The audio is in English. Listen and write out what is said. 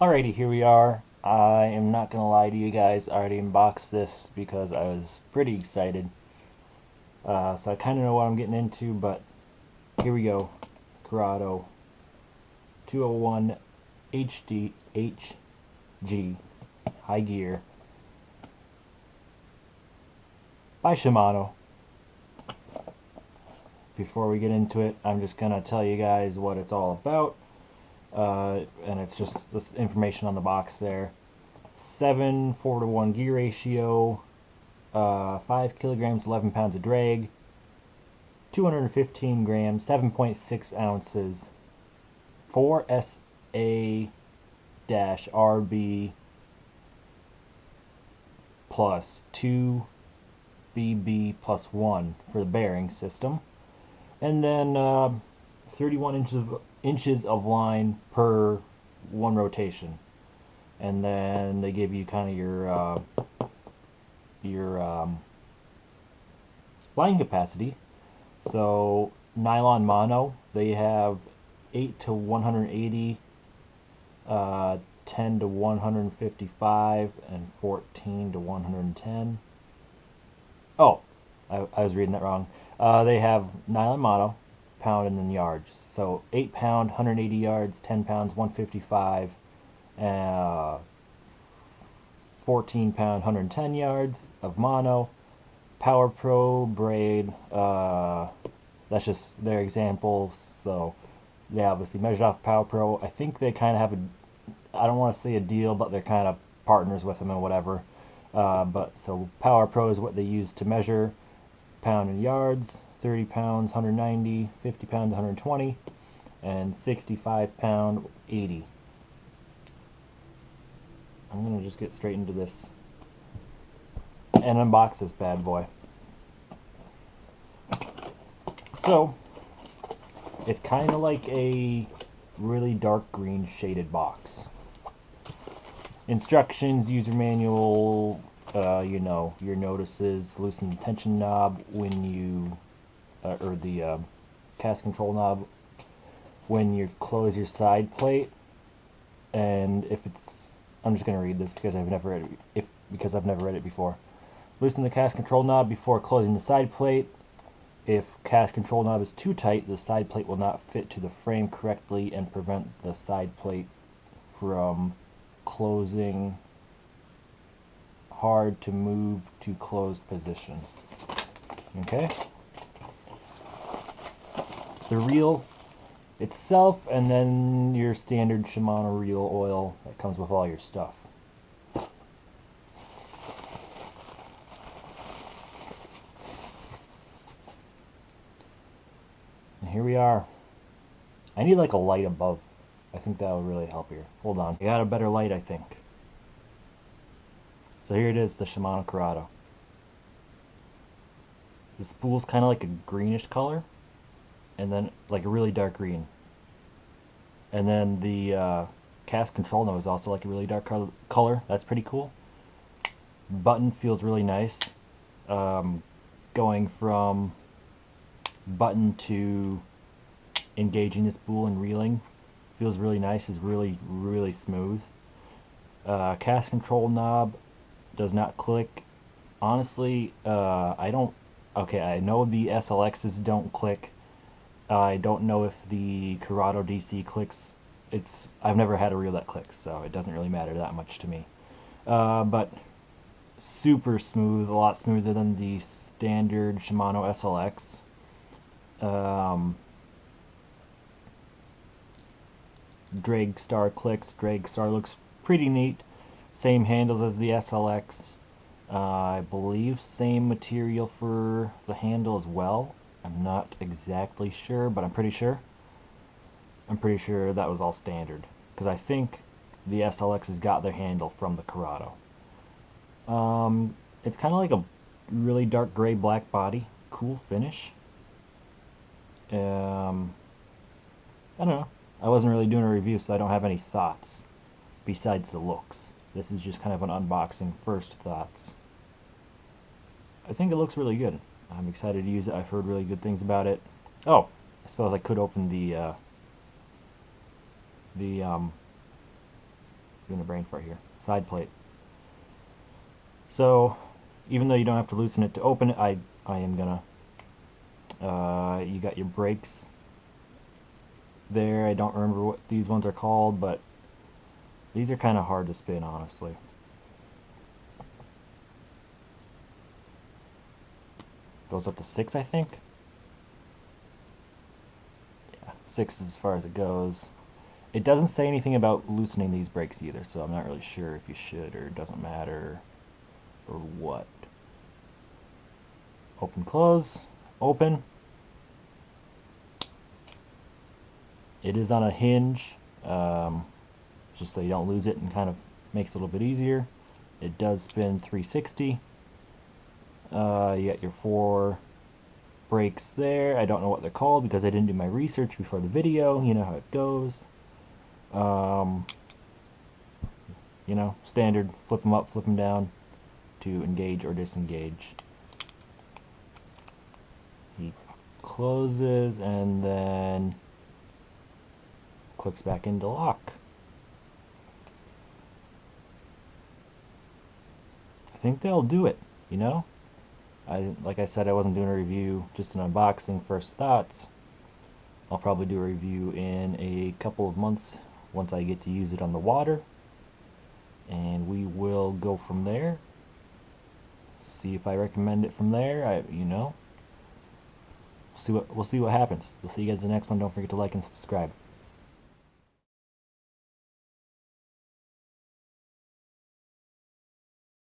Alrighty, here we are. I am not gonna lie to you guys. I already unboxed this because I was pretty excited. So I kind of know what I'm getting into, but here we go. Curado 201 HG High Gear by Shimano. Before we get into it, I'm just gonna tell you guys what it's all about. And it's just this information on the box there. 7:4 to 1 gear ratio, 5 kilograms, 11 pounds of drag, 215 grams, 7.6 ounces, 4SA-RB plus 2BB plus 1 for the bearing system, and then 31 inches of line per one rotation. And then they give you kind of your line capacity. So nylon mono, they have 8 to 180, 10 to 155, and 14 to 110. Oh, I was reading that wrong. They have nylon mono, pound, and then yards. So 8 pound, 180 yards, 10 pounds, 155, 14 pound, 110 yards of mono. Power Pro braid, that's just their example. So they obviously measured off Power Pro. I think they kind of have I don't want to say a deal, but they're kind of partners with them and whatever. But so Power Pro is what they use to measure pound and yards. 30 pounds 190, 50 pounds 120, and 65 pound 80. I'm gonna just get straight into this and unbox this bad boy. So it's kind of like a really dark green shaded box. Instructions, user manual, your notices, loosen the tension knob when you or the cast control knob when you close your side plate. And if it's, I'm just going to read this because I've never read it, because I've never read it before. Loosen the cast control knob before closing the side plate. If cast control knob is too tight, the side plate will not fit to the frame correctly and prevent the side plate from closing. Hard to move to closed position. Okay? The reel itself, and then your standard Shimano reel oil that comes with all your stuff. And here we are. I need like a light above. I think that would really help here. Hold on. I got a better light, I think. So here it is, the Shimano Curado. The spool's kind of like a greenish color, and then like a really dark green. And then the cast control knob is also like a really dark color. That's pretty cool. Button feels really nice. Going from button to engaging the spool and reeling feels really nice. Is really smooth. Cast control knob does not click. Honestly, I don't. Okay, I know the SLXs don't click. I don't know if the Curado DC clicks. I've never had a reel that clicks, so it doesn't really matter that much to me. But super smooth, a lot smoother than the standard Shimano SLX. Drag star clicks. Drag star looks pretty neat. Same handles as the SLX. I believe same material for the handle as well. I'm not exactly sure, but I'm pretty sure. I'm pretty sure that was all standard, because I think the SLX has got their handle from the Curado. It's kind of like a really dark gray black body. Cool finish. I don't know. I wasn't really doing a review, so I don't have any thoughts besides the looks. This is just kind of an unboxing first thoughts. I think it looks really good. I'm excited to use it. I've heard really good things about it. Oh, I suppose I could open the doing a brain fart here. Side plate. So, even though you don't have to loosen it to open it, I am gonna. You got your brakes there. I don't remember what these ones are called, but these are kind of hard to spin, honestly. Goes up to 6, I think. Yeah, 6 is as far as it goes. It doesn't say anything about loosening these brakes either, so I'm not really sure if you should or it doesn't matter or what. Open, close, open. It is on a hinge, just so you don't lose it, and kind of makes it a little bit easier. It does spin 360. You got your 4 brakes there. I don't know what they're called because I didn't do my research before the video. You know how it goes. You know, standard, flip them up, flip them down to engage or disengage. He closes and then clicks back into lock. I think they'll do it, you know? Like I said, I wasn't doing a review, just an unboxing, first thoughts. I'll probably do a review in a couple of months once I get to use it on the water. And we will go from there. See if I recommend it from there. You know, we'll see what happens. We'll see you guys in the next one. Don't forget to like and subscribe.